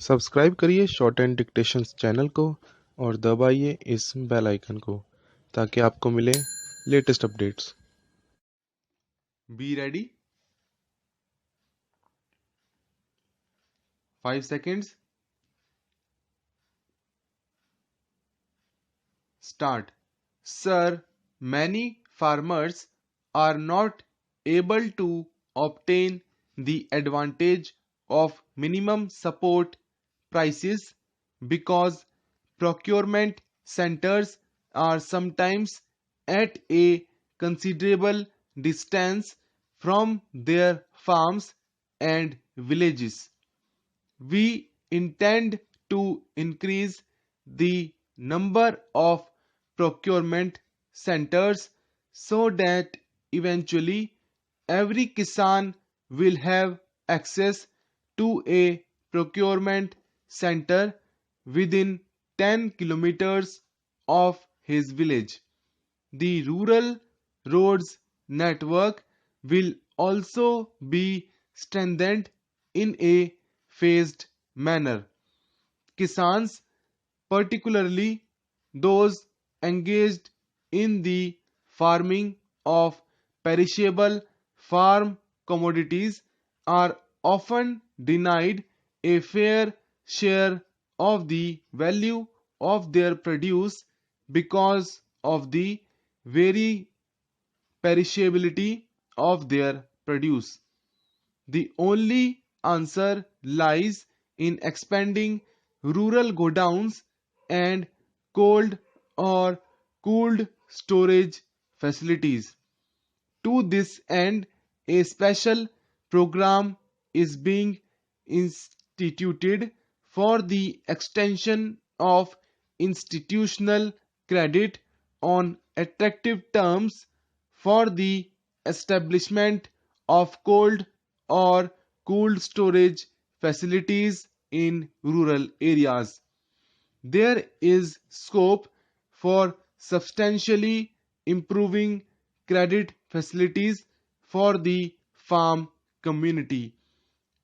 Subscribe करिए short and dictations channel को और दबाइए इस बेल आइकन को ताकि आपको मिले latest updates. Be ready. 5 seconds. Start. Sir, many farmers are not able to obtain the advantage of minimum support prices because procurement centers are sometimes at a considerable distance from their farms and villages. We intend to increase the number of procurement centers so that eventually every Kisan will have access to a procurement center within 10 kilometers of his village. The rural roads network will also be strengthened in a phased manner. Kisans, particularly those engaged in the farming of perishable farm commodities, are often denied a fair share of the value of their produce because of the very perishability of their produce. The only answer lies in expanding rural godowns and cold or cooled storage facilities. To this end, a special program is being instituted for the extension of institutional credit on attractive terms for the establishment of cold or cooled storage facilities in rural areas. There is scope for substantially improving credit facilities for the farm community.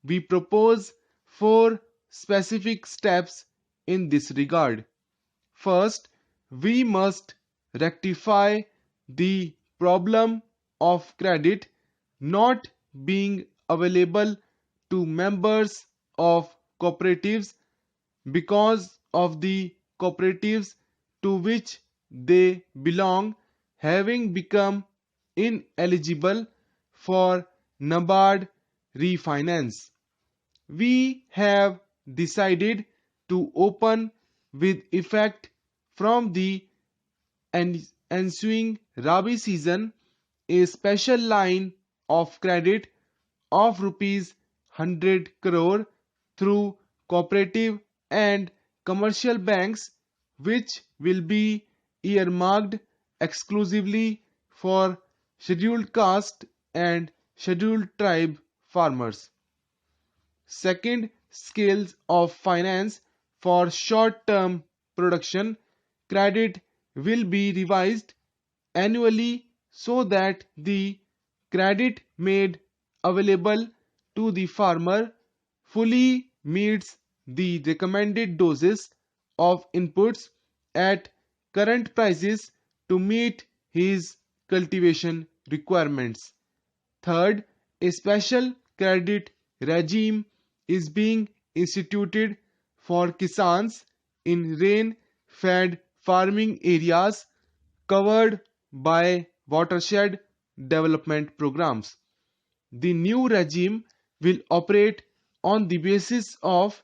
We propose 4 specific steps in this regard. First, we must rectify the problem of credit not being available to members of cooperatives because of the cooperatives to which they belong having become ineligible for NABARD refinance. We have decided to open with effect from the ensuing Rabi season a special line of credit of rupees 100 crore through cooperative and commercial banks, which will be earmarked exclusively for scheduled caste and scheduled tribe farmers. Second, scales of finance for short-term production credit will be revised annually so that the credit made available to the farmer fully meets the recommended doses of inputs at current prices to meet his cultivation requirements. Third, a special credit regime is being instituted for Kisans in rain-fed farming areas covered by watershed development programs. The new regime will operate on the basis of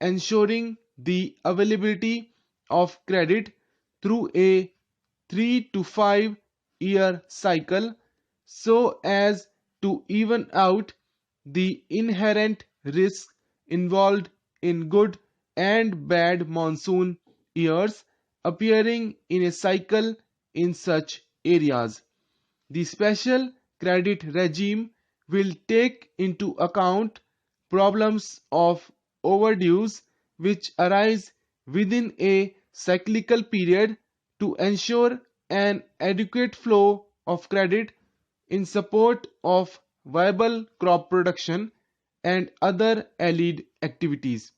ensuring the availability of credit through a 3 to 5 year cycle so as to even out the inherent risk involved in good and bad monsoon years appearing in a cycle in such areas. The special credit regime will take into account problems of overdues which arise within a cyclical period to ensure an adequate flow of credit in support of viable crop production and other allied activities.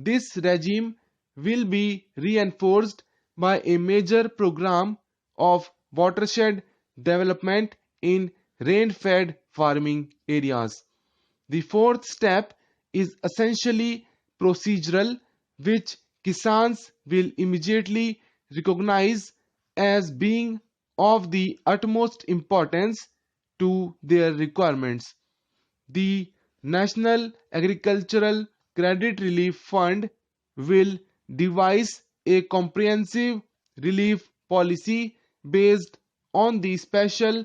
This regime will be reinforced by a major program of watershed development in rain-fed farming areas. The fourth step is essentially procedural, which Kisans will immediately recognize as being of the utmost importance to their requirements. The National Agricultural Credit Relief Fund will devise a comprehensive relief policy based on the special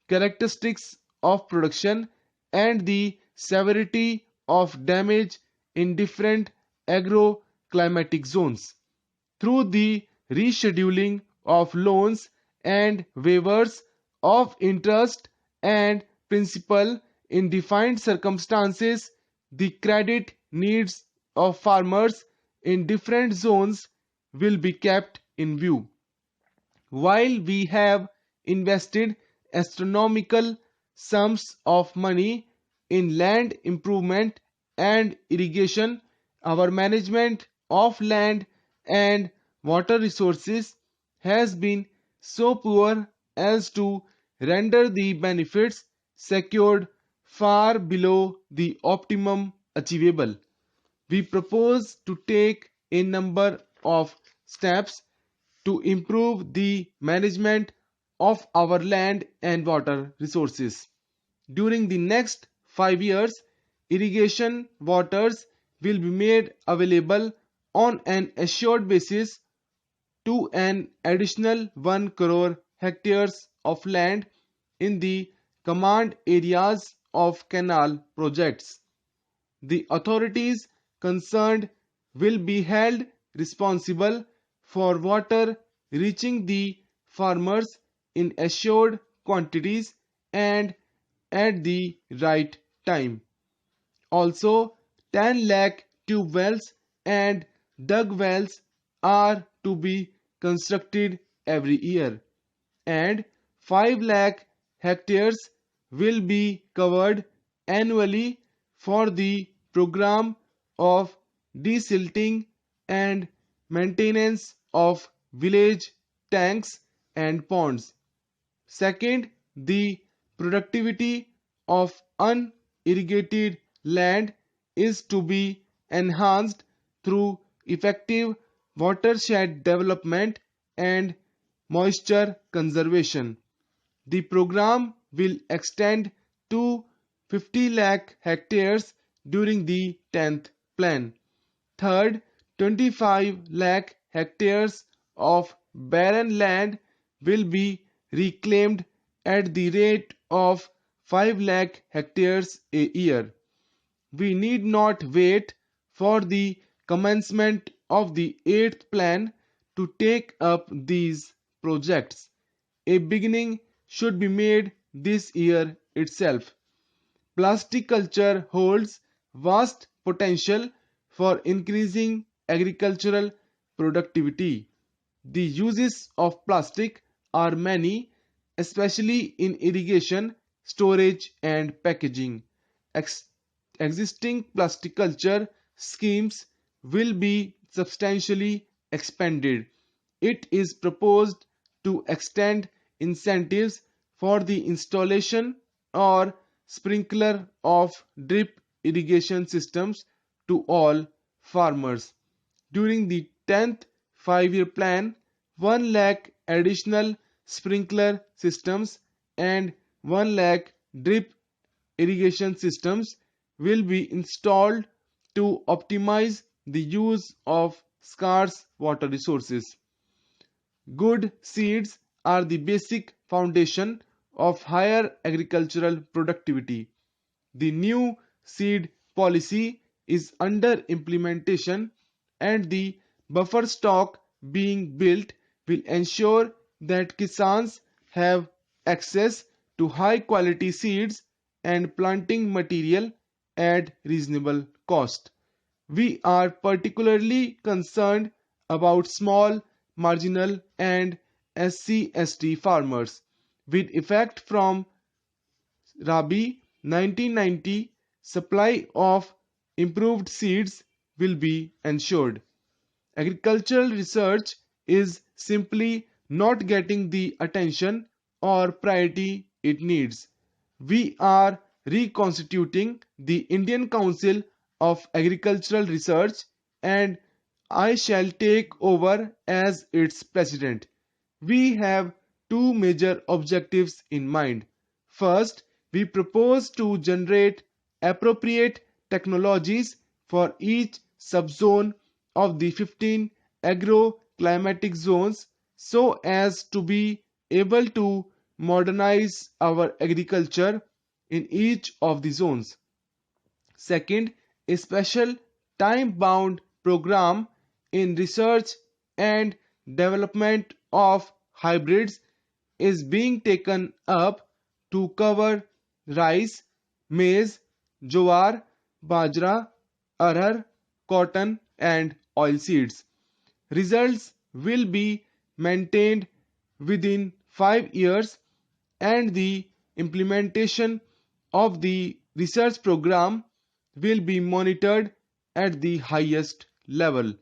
characteristics of production and the severity of damage in different agroclimatic zones. Through the rescheduling of loans and waivers of interest and principal in defined circumstances, the credit needs of farmers in different zones will be kept in view. While we have invested astronomical sums of money in land improvement and irrigation, our management of land and water resources has been so poor as to render the benefits secured far below the optimum achievable. We propose to take a number of steps to improve the management of our land and water resources. During the next 5 years, irrigation waters will be made available on an assured basis to an additional 1 crore hectares of land in the command areas of canal projects. The authorities concerned will be held responsible for water reaching the farmers in assured quantities and at the right time. Also, 10 lakh tube wells and dug wells are to be constructed every year, and 5 lakh hectares will be covered annually for the program of desilting and maintenance of village tanks and ponds. Second, the productivity of unirrigated land is to be enhanced through effective watershed development and moisture conservation. The program will extend to 50 lakh hectares during the 10th plan. Third, 25 lakh hectares of barren land will be reclaimed at the rate of 5 lakh hectares a year. We need not wait for the commencement of the 8th plan to take up these projects. A beginning should be made this year itself. Plasticulture holds vast potential for increasing agricultural productivity. The uses of plastic are many, especially in irrigation, storage, and packaging. Existing plasticulture schemes will be substantially expanded. It is proposed to extend incentives for the installation or sprinkler of drip irrigation systems to all farmers. During the 10th 5-year plan, 1 lakh additional sprinkler systems and 1 lakh drip irrigation systems will be installed to optimize the use of scarce water resources. Good seeds are the basic foundation of higher agricultural productivity. The new seed policy is under implementation, and the buffer stock being built will ensure that Kisans have access to high quality seeds and planting material at reasonable cost. We are particularly concerned about small, marginal and SC/ST farmers. With effect from Rabi 1990, supply of improved seeds will be ensured. Agricultural research is simply not getting the attention or priority it needs. We are reconstituting the Indian Council of Agricultural Research, and I shall take over as its president. We have two major objectives in mind. First, we propose to generate appropriate technologies for each subzone of the 15 agroclimatic zones so as to be able to modernize our agriculture in each of the zones. Second, a special time-bound program in research and development of hybrids is being taken up to cover rice, maize, jowar, bajra, arhar, cotton, and oilseeds. Results will be maintained within 5 years, and the implementation of the research program will be monitored at the highest level.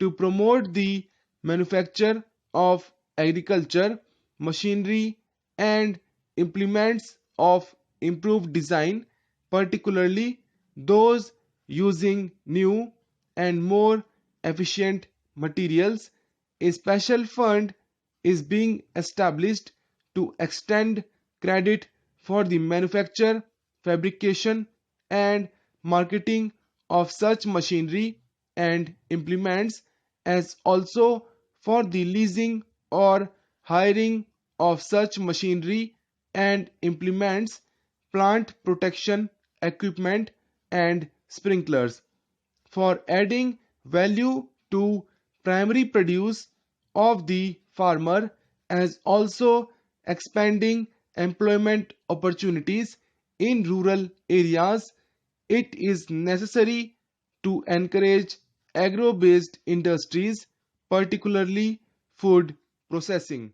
To promote the manufacture of agriculture machinery and implements of improved design, particularly those using new and more efficient materials, a special fund is being established to extend credit for the manufacture, fabrication, and marketing of such machinery and implements, as also for the leasing or hiring of such machinery and implements, plant protection equipment, and sprinklers. For adding value to primary produce of the farmer, as also expanding employment opportunities in rural areas, it is necessary to encourage agro-based industries, particularly food processing.